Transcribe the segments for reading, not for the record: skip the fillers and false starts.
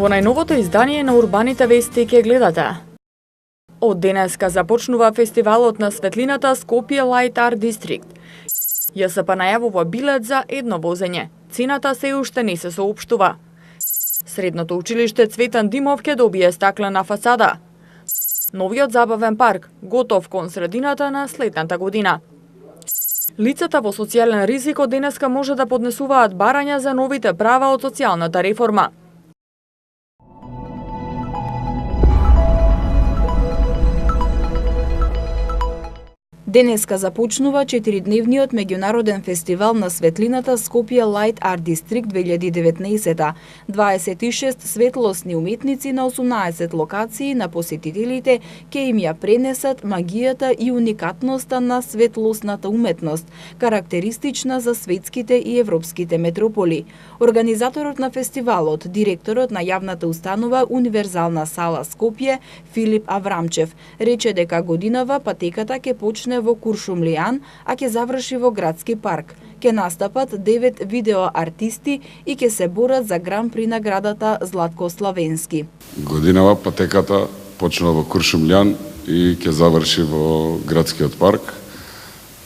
Во најновото издание на Урбаните вести ќе гледате. Од денеска започнува фестивалот на светлината Скопје Light Art District. ЈСП најавува билет за едно возење. Цената се уште не се соопштува. Средното училиште Цветан Димов ќе добие стаклена фасада. Новиот забавен парк готов кон средината на следната година. Лицата во социјален ризик од денеска може да поднесуваат барања за новите права од социјалната реформа. Денеска започнува 4-дневниот меѓународен фестивал на светлината Скопје Light Art District 2019. 26 светлосни уметници на 18 локации на посетителите ќе им ја пренесат магијата и уникатноста на светлосната уметност, карактеристична за светските и европските метрополи. Организаторот на фестивалот, директорот на јавната установа Универзална сала Скопје, Филип Аврамчев, рече дека годинава патеката ќе почне во Куршумлијан, а ќе заврши во Градски парк. Ќе настапат 9 видеоартисти и ќе се борат за гран-при наградата Златко Славенски. Годинава патеката почнува во Куршумлијан и ќе заврши во Градскиот парк.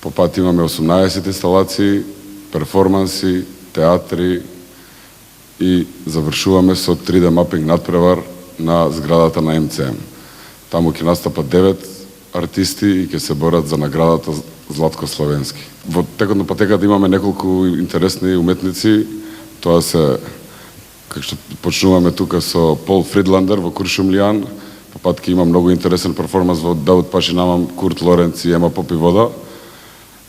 По пат имаме 18 инсталации, перформанси, театри и завршуваме со 3D мапинг надпревар на зградата на МЦМ. Таму ќе настапат 9 артисти и ќе се борат за наградата Златко Славенски. Во текот на патеката имаме неколку интересни уметници. Тоа се, како што почнуваме тука со Пол Фридландер во Куршумлијан, по пат ќе има многу интересен перформанс во Дауд Пашинамам, Курт Лоренц и Ема Попи Вода.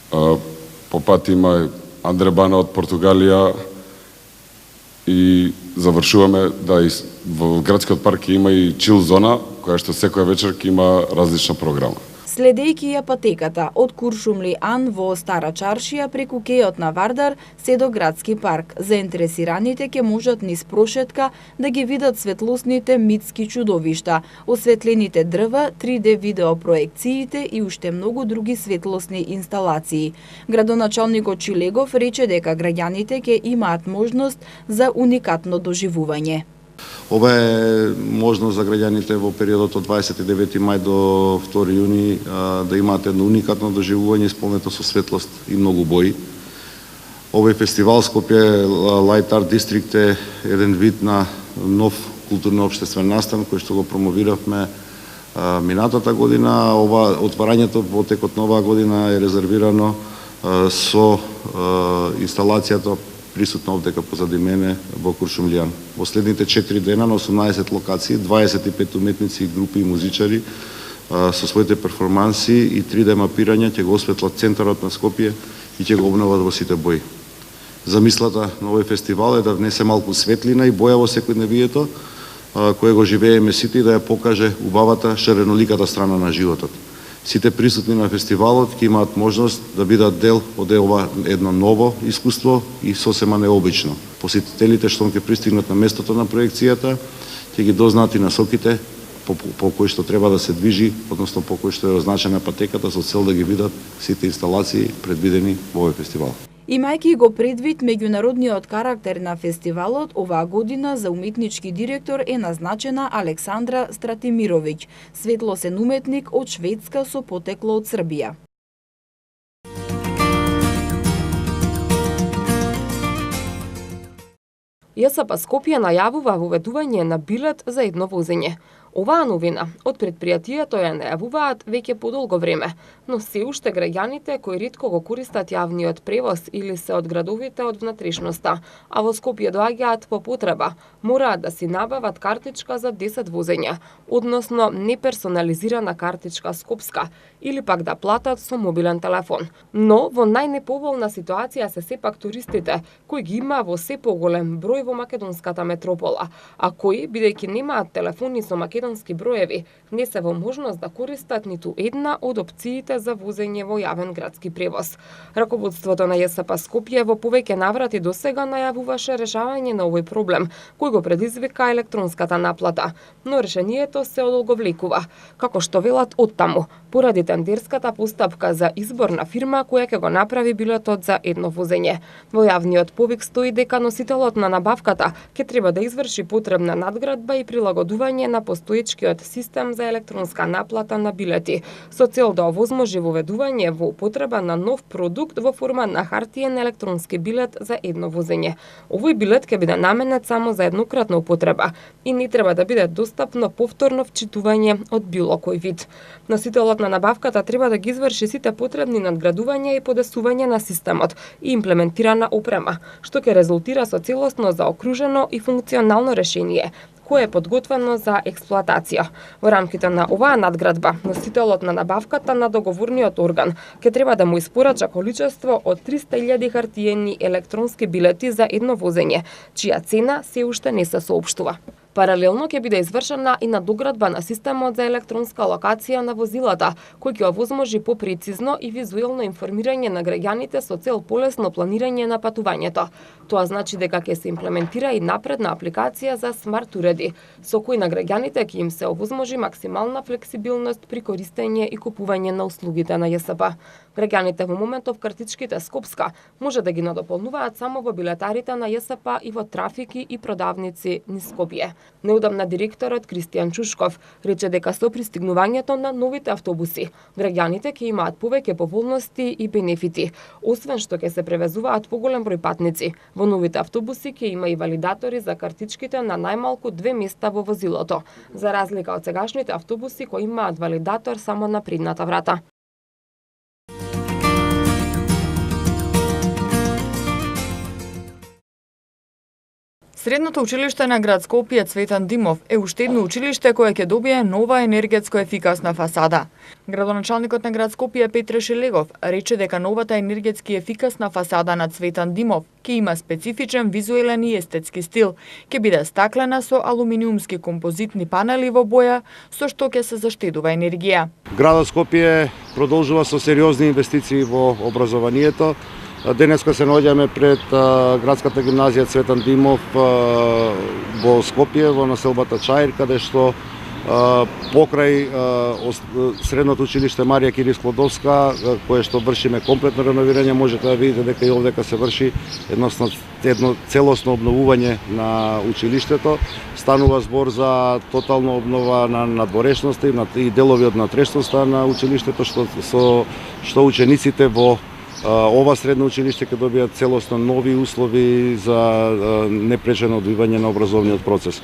По пат има Андре Бана од Португалија и завршуваме во Градскиот парк има и чил зона, која што секоја вечер ќе има различна програма. Следејќи ја патеката од Куршумлијан во Стара Чаршија преку кејот на Вардар се до Градски парк, заинтересираните ќе можат низ прошетка да ги видат светлосните митски чудовишта, осветлените дрва, 3D видеопроекциите и уште многу други светлосни инсталации. Градоначалникот Чилегов рече дека граѓаните ќе имаат можност за уникатно доживување. Ова е можност за граѓаните во периодот од 29 мај до 2 јуни да имаат едно уникатно доживување исполнето со светлост и многу бои. Овој фестивал Скопје Light Art District е еден вид на нов културно-општествен настан кој што го промовиравме минатата година. Ова отварањето во текот на оваа година е резервирано со инсталацијата присутна овдека позади мене во Куршумлијан. Во следните 4 дена на 18 локации, 25 уметници, групи и музичари со своите перформанси и 3D мапирања ќе го осветлат центарот на Скопје и ќе го обноват во сите бои. Замислата на овој фестивал е да внесе малку светлина и боја во секојдневието, кое го живееме сите и да ја покаже убавата, шареноликата страна на животот. Сите присутни на фестивалот ќе имаат можност да бидат дел од ова едно ново искуство и сосема необично. Посетителите што ќе пристигнат на местото на проекцијата ќе ги дознаат и насоките по кои што треба да се движи, односно по кои што е означена патеката со цел да ги видат сите инсталации предвидени во овој фестивал. Имајќи го предвид меѓународниот карактер на фестивалот, оваа година за уметнички директор е назначена Александра Стратимировиќ, светлосен уметник од Шведска со потекло од Србија. ЈСП Скопје најавува воведување на билет за едно возење. Оваа новина од предпријатието ја најавуваат веќе подолго време, но се уште граѓаните кои ретко го користат јавниот превоз или се од градовите од внатрешноста, а во Скопје доаѓаат по потреба, мораат да си набават картичка за 10 возења, односно неперсонализирана картичка скопска, или пак да платат со мобилен телефон. Но во најнеповолна ситуација се сепак туристите, кои ги има во се поголем број во македонската метропола, а кои, бидејќи немаат телефони со македонски телефонски броеви не се во можност да користат ниту една од опциите за возење во јавен градски превоз. Раководството на ЈСП Скопје во повеќе наврати досега најавуваше решавање на овој проблем, кој го предизвика електронската наплата, но решението се одолговлекува, како што велат оттаму, поради тендерската постапка за избор на фирма која ќе го направи билетот за едно возење. Во јавниот повик стои дека носителот на набавката ќе треба да изврши потребна надградба и прилагодување на постоечкиот систем за електронска наплата на билети, со цел да овозможи воведување во употреба на нов продукт во форма на хартиен електронски билет за едно возење. Овој билет ќе биде наменет само за еднократна употреба и не треба да биде достапно повторно вчитување од било кој вид. Носителот на набавката треба да ги изврши сите потребни надградувања и подесување на системот и имплементирана опрема, што ќе резултира со целосно заокружено и функционално решение, кое е подготвено за експлоатација. Во рамките на оваа надградба, носителот на набавката на договорниот орган ќе треба да му испорача количество од 300.000 хартиени електронски билети за едно возење, чија цена се уште не се соопштува. Паралелно ќе биде извршена и надоградба на системот за електронска локација на возилата, кој ќе овозможи попрецизно и визуелно информирање на граѓаните со цел полесно планирање на патувањето. Тоа значи дека ќе се имплементира и напредна апликација за смарт уреди, со кој на граѓаните ќе им се овозможи максимална флексибилност при користење и купување на услугите на ЈСП. Граѓаните во моментов картичките Скопска може да ги надополнуваат само во билетарите на ЈСП и во трафики и продавници низ Скопје. Неодамна директорот Кристијан Чушков рече дека со пристигнувањето на новите автобуси, граѓаните ќе имаат повеќе поволности и бенефити, освен што ќе се превезуваат поголем број патници. Во новите автобуси ќе има и валидатори за картичките на најмалку 2 места во возилото, за разлика од сегашните автобуси кои имаат валидатор само на предната врата. Средното училиште на град Скопје Цветан Димов е уште едно училиште кое ќе добие нова енергетско ефикасна фасада. Градоначалникот на град Скопје Петре Шелегов рече дека новата енергетски ефикасна фасада на Цветан Димов ќе има специфичен визуелен и естетски стил, ќе биде стаклена со алуминиумски композитни панели во боја, со што ќе се заштедува енергија. Градот Скопје продолжува со сериозни инвестиции во образованието. Денеска се наоѓаме пред градската гимназија Цветан Димов во Скопје, во населбата Чаир, каде што покрај средното училиште Марија Кири Склодовска, кое што вршиме комплетно реновирање, можете да видите дека и овдека се врши едно целосно обновување на училиштето. Станува збор за тотална обнова на надворешноста и делови од натрешноста на училиштето, што учениците во ова средно училиште ќе добијат целосно нови услови за непречено одвивање на образовниот процес.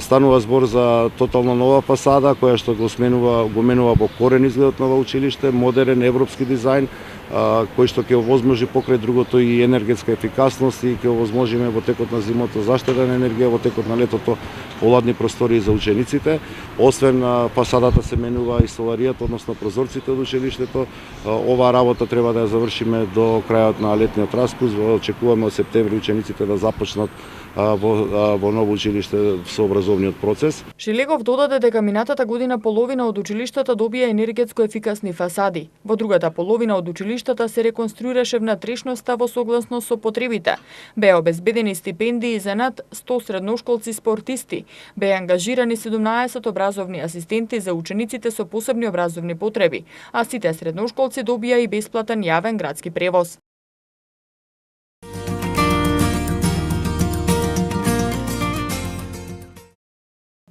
Станува збор за тотално нова фасада која што го менува во корен изгледот на ова училиште, модерен европски дизајн, кој што ќе овозможи покрај другото и енергетска ефикасност и ќе овозможиме во текот на зимото заштеда на енергија, во текот на летото поладни простори за учениците. Освен фасадата се менува и соларијата, односно прозорците од училиштето. Оваа работа треба да ја завршиме до крајот на летниот распуст. Очекуваме од септември учениците да започнат во ново училиште со образовниот процес. Шелегов додаде дека минатата година половина од училиштата добија енергетско ефикасни фасади. Во другата половина од училиштата се реконструираше внатрешноста во согласно со потребите. Беа обезбедени стипендии за над 100 средношколци спортисти. Беа ангажирани 17 образовни асистенти за учениците со посебни образовни потреби, а сите средношколци добија и бесплатен јавен градски превоз.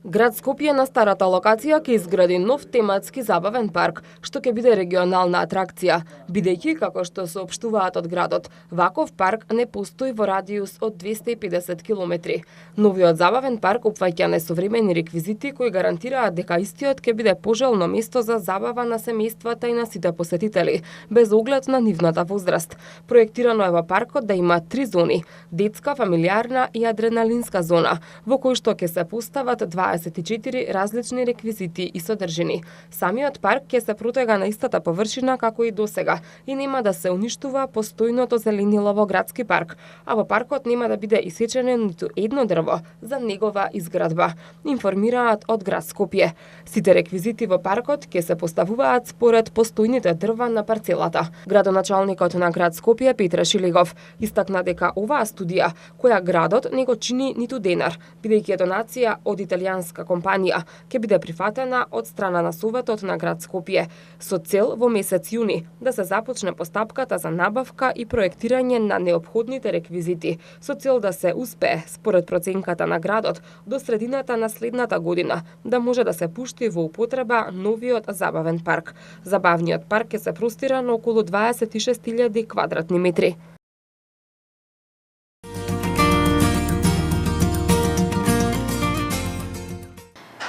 Град Скопје на старата локација ќе изгради нов тематски забавен парк, што ќе биде регионална атракција, бидејќи, како што соопштуваат од градот, ваков парк не постои во радиус од 250 километри. Новиот забавен парк опфаќа несовремени реквизити кои гарантираат дека истиот ќе биде пожелно место за забава на семејствата и на сите посетители, без оглед на нивната возраст. Проектирано е во паркот да има 3 зони: детска, фамилиарна и адреналинска зона, во кои што ќе се постават 20 24 различни реквизити и содржини. Самиот парк ќе се протега на истата површина како и досега и нема да се уништува постојното зеленило во градски парк, а во паркот нема да биде исечено ниту едно дрво за негова изградба, информираат од град Скопје. Сите реквизити во паркот ќе се поставуваат според постојните дрва на парцелата. Градоначалникот на град Скопје Петра Шилегов истакна дека оваа студија, која градот не го чини ниту денар, бидејќи е донација од италијанска компанија, ќе биде прифатена од страна на Советот на град Скопје, со цел во месец јуни да се започне постапката за набавка и проектирање на неопходните реквизити, со цел да се успее, според проценката на градот, до средината на следната година да може да се пушти во употреба новиот забавен парк. Забавниот парк ќе се простира на околу 26.000 квадратни метри.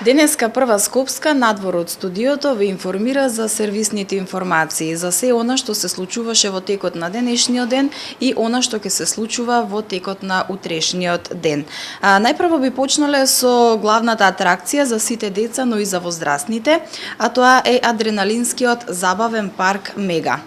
Денеска Прва Скопска надвор од студиото ве информира за сервисните информации, за се она што се случуваше во текот на денешниот ден и она што ќе се случува во текот на утрешниот ден. Најпрво би почнале со главната атракција за сите деца, но и за возрастните, а тоа е адреналинскиот забавен парк Мега.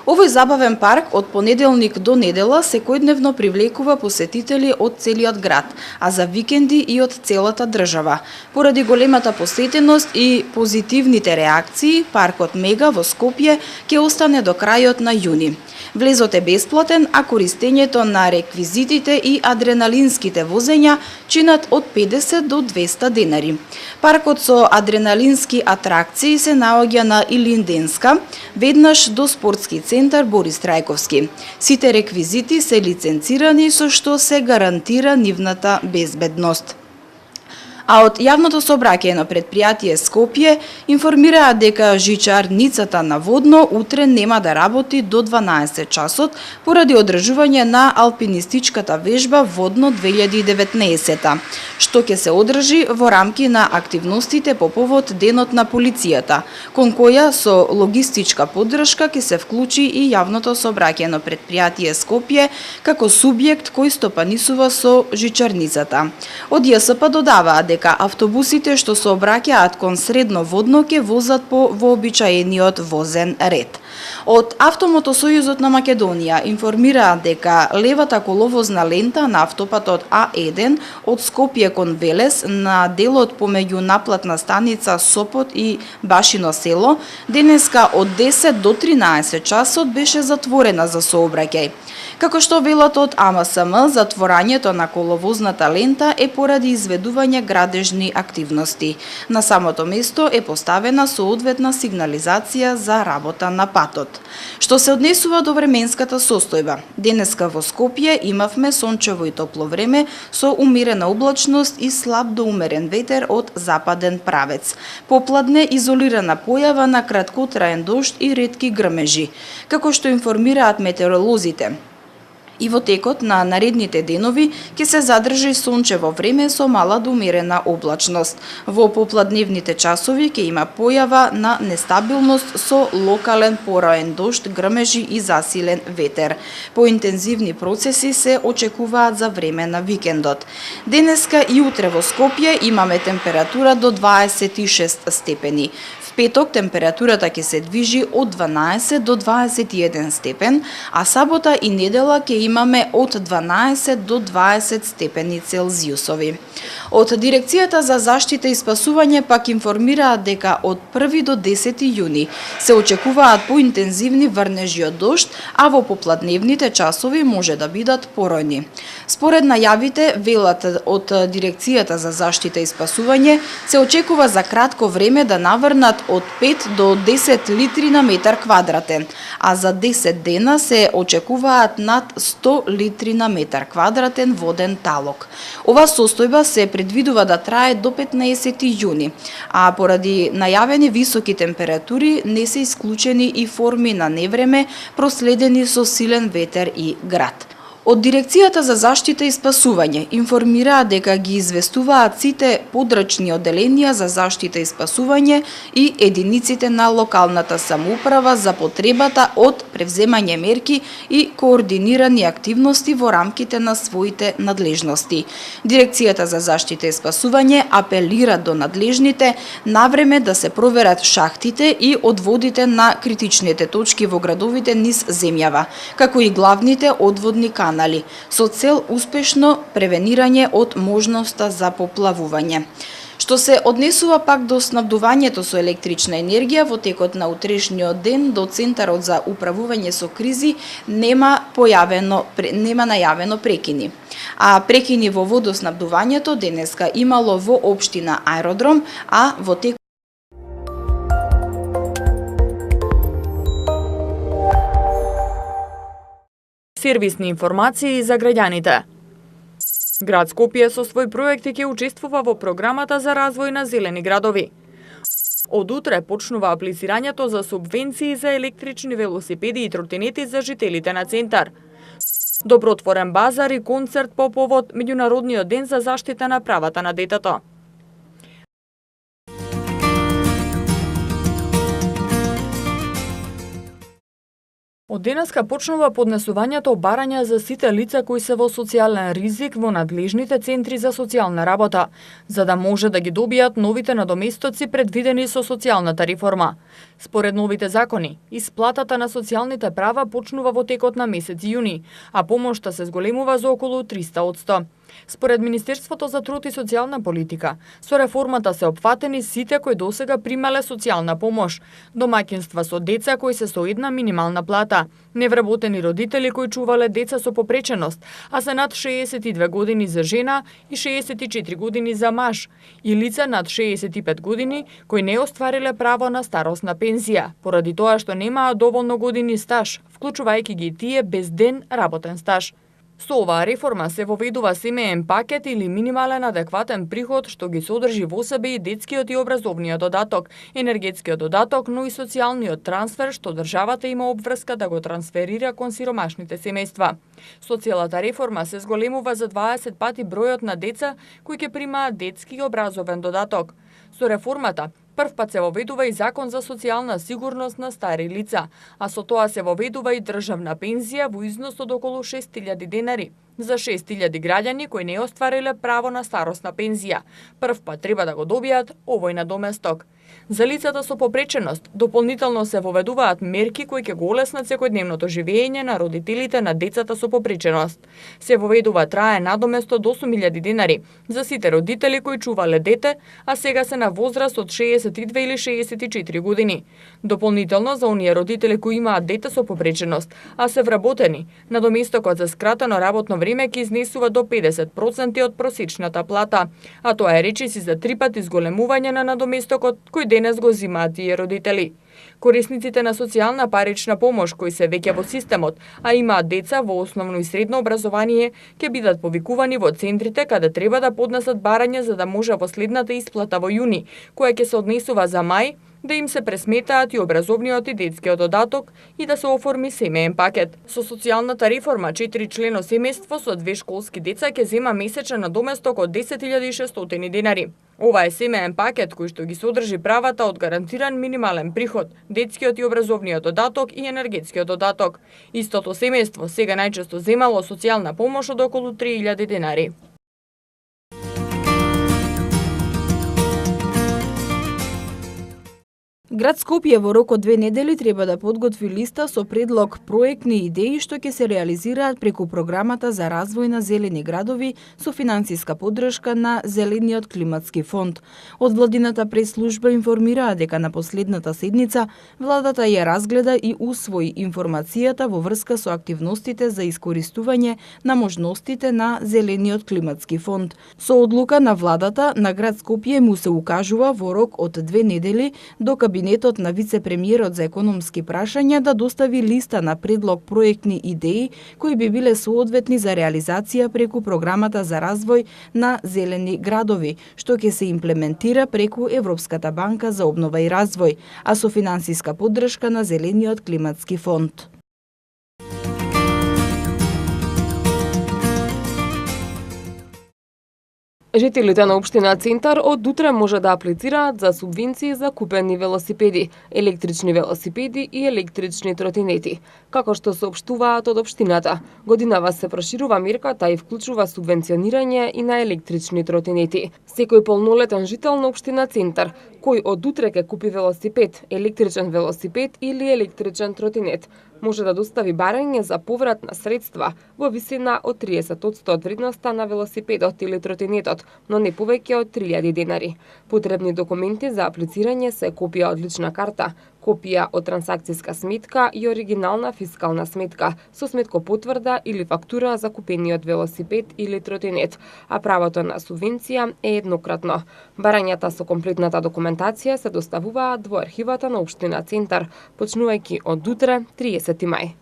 Овој забавен парк од понеделник до недела секојдневно привлекува посетители од целиот град, а за викенди и од целата држава. Поради големата посетеност и позитивните реакции, паркот Мега во Скопје ќе остане до крајот на јуни. Влезот е бесплатен, а користењето на реквизитите и адреналинските возења чинат од 50 до 200 денари. Паркот со адреналински атракции се наоѓа на Илинденска, веднаш до спортски центар Борис Трајковски. Сите реквизити се лиценцирани, со што се гарантира нивната безбедност. А од јавното сообраќајно предпријатие Скопје информираат дека жичарницата на Водно утре нема да работи до 12 часот поради одржување на алпинистичката вежба Водно 2019, што ќе се одржи во рамки на активностите по повод Денот на полицијата, кон која со логистичка поддршка ќе се вклучи и јавното сообраќајно предпријатие Скопје како субјект кој стопанисува со жичарницата. Од ЈСП додаваат дека автобусите што се обраќаат кон Средно Водно ќе возат по вообичаениот возен ред. Од Автомотосојузот на Македонија информираат дека левата коловозна лента на автопатот А1 од Скопје кон Велес на делот помеѓу наплатна станица Сопот и Башино село денеска од 10 до 13 часот беше затворена за сообраќај. Како што велат од АМСМ, затворањето на коловозната лента е поради изведување градежни активности. На самото место е поставена соодветна сигнализација за работа на патот. Што се однесува до временската состојба, денеска во Скопје имавме сончево и топло време со умерена облачност и слаб до умерен ветер од западен правец. Попладне изолирана појава на краткотраен дожд и ретки грмежи, како што информираат метеоролозите. И во текот на наредните денови ќе се задржи сончево време со мала до умерена облачност. Во попладневните часови ќе има појава на нестабилност со локален пороен дожд, грмежи и засилен ветер. Поинтензивни процеси се очекуваат за време на викендот. Денеска и утре во Скопје имаме температура до 26 степени. В петок температурата ќе се движи од 12 до 21 степен, а сабота и недела ќе имаме од 12 до 20 степени Целзиусови. Од Дирекцијата за заштита и спасување пак информираат дека од 1 до 10 јуни се очекуваат поинтензивни врнежи од дожд, а во попладневните часови може да бидат поројни. Според најавите, велат од Дирекцијата за заштита и спасување, се очекува за кратко време да наврнат од 5 до 10 литри на метар квадратен, а за 10 дена се очекуваат над 100 литри на метар квадратен воден талок. Ова состојба се предвидува да трае до 15 јуни, а поради најавени високи температури не се исклучени и форми на невреме проследени со силен ветер и град. Од Дирекцијата за заштита и спасување информираа дека ги известуваат сите подрачни одделенија за заштита и спасување и единиците на локалната самоуправа за потребата од превземање мерки и координирани активности во рамките на своите надлежности. Дирекцијата за заштита и спасување апелира до надлежните навреме да се проверат шахтите и одводите на критичните точки во градовите низ земјава, како и главните одводни канали, со цел успешно превенирање од можноста за поплавување. Што се однесува пак до снабдувањето со електрична енергија, во текот на утрешниот ден до Центарот за управување со кризи нема најавено прекини. А прекини во водоснабдувањето денеска имало во општина Аеродром, а во текот Сервисни информации за граѓаните. Град Скопје со свој проекти ќе учествува во програмата за развој на зелени градови. Од утре почнува аплицирањето за субвенции за електрични велосипеди и тротинети за жителите на Центар. Добротворен базар и концерт по повод Меѓународниот ден за заштита на правата на детето. Од денеска почнува поднесувањето барања за сите лица кои се во социјален ризик во надлежните центри за социјална работа, за да може да ги добијат новите надоместоци предвидени со социјалната реформа. Според новите закони, исплатата на социјалните права почнува во текот на месец јуни, а помошта се зголемува за околу 300%. Според Министерството за труд и социјална политика, со реформата се опфатени сите кои досега примале социјална помош, домаќинства со деца кои се со една минимална плата, невработени родители кои чувале деца со попреченост, а се над 62 години за жена и 64 години за маж, и лица над 65 години кои не оствариле право на старосна пензија, поради тоа што немаа доволно години стаж, вклучувајќи ги тие без ден работен стаж. Со оваа реформа се воведува семеен пакет или минимален адекватен приход што ги содржи во себе и детскиот и образовниот додаток, енергетскиот додаток, но и социјалниот трансфер што државата има обврска да го трансферира кон сиромашните семејства. Со целата реформа се зголемува за 20 пати бројот на деца кои ќе примаат детски и образовен додаток. Со реформата прв пат се воведува и закон за социјална сигурност на стари лица, а со тоа се воведува и државна пензија во износ од околу 6.000 денари за 6.000 граѓани кои не оствариле право на старосна пензија. Прв пат треба да го добијат овој надоместок. За лицата со попреченост дополнително се воведуваат мерки кои ќе го олеснат секојдневното живење на родителите на децата со попреченост. Се воведува траен надоместо до 8.000 денари за сите родители кои чувале дете, а сега се на возраст од 62 или 64 години. Дополнително за оние родители кои имаат дете со попреченост, а се вработени, надоместокот за скратено работно време ќе изнесува до 50% од просечната плата, а тоа е речиси за 3 пати зголемување на надоместокот кој денес го земаат тие родители. Корисниците на социјална парична помош кои се веќе во системот, а имаат деца во основно и средно образование, ќе бидат повикувани во центрите каде треба да поднесат барање за да може во следната исплата во јуни, која ќе се однесува за мај, да им се пресметаат и образовниот и детскиот додаток и да се оформи семеен пакет. Со социјалната реформа 4-члено семејство со 2 школски деца ќе зема месечен надоместок од 10.600 денари. Ова е семеен пакет кој што ги содржи правата од гарантиран минимален приход, детскиот и образовниот додаток и енергетскиот додаток. Истото семејство сега најчесто земало социјална помош од околу 3.000 денари. Град Скопје во рок од 2 недели треба да подготви листа со предлог проектни идеи што ќе се реализираат преку програмата за развој на зелени градови со финансиска поддршка на Зелениот климатски фонд. Од владината прес-служба информираа дека на последната седница владата ја разгледа и усвои информацијата во врска со активностите за искористување на можностите на Зелениот климатски фонд. Со одлука на владата на град Скопје му се укажува во рок од 2 недели до кабинетот на вице-премиерот за економски прашања да достави листа на предлог проектни идеи кои би биле соодветни за реализација преку програмата за развој на зелени градови, што ќе се имплементира преку Европската банка за обнова и развој, а со финансиска поддршка на Зелениот климатски фонд. Жителите на општина Центар од утре може да аплицираат за субвенции за купени велосипеди, електрични велосипеди и електрични тротинети. Како што соопштуваат од општината, годинава се проширува мерката и вклучува субвенционирање и на електрични тротинети. Секој полнолетен жител на општина Центар, кој од утре ќе купи велосипед, електричен велосипед или електричен тротинет, може да достави барање за поврат на средства во висина од 30% од вредноста на велосипедот или тротинетот, но не повеќе од 3000 денари. Потребни документи за аплицирање се копија од лична карта, копија од трансакцијска сметка и оригинална фискална сметка со сметкопотврда или фактура за купениот велосипед или тротинет, а правото на субвенција е еднократно. Барањата со комплетната документација се доставуваат во архивата на општина Центар, почнувајќи од утре, 30 мај.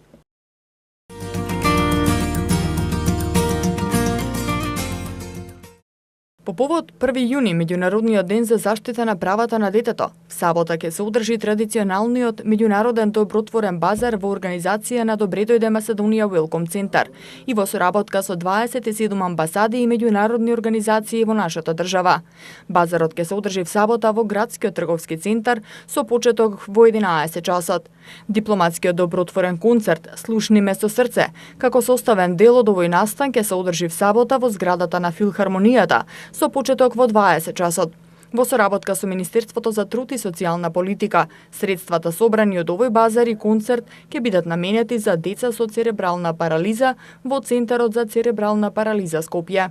По повод 1 јуни, меѓународниот ден за заштита на правата на детето, в сабота ќе се одржи традиционалниот меѓународен добротворен базар во организација на Добре дојде Македонија Welcome Центар и во соработка со 27 амбасади и меѓународни организации во нашата држава. Базарот ќе се одржи в сабота во градскиот трговски центар со почеток во 11 часот. Дипломатскиот добротворен концерт "Слушни ме со срце" како составен дел од овој настан ќе се одржи в сабота во зградата на Филхармонијата со почеток во 20 часот. Во соработка со Министерството за труд и социјална политика, средствата собрани од овој базар и концерт ќе бидат наменети за деца со церебрална парализа во Центарот за церебрална парализа Скопје.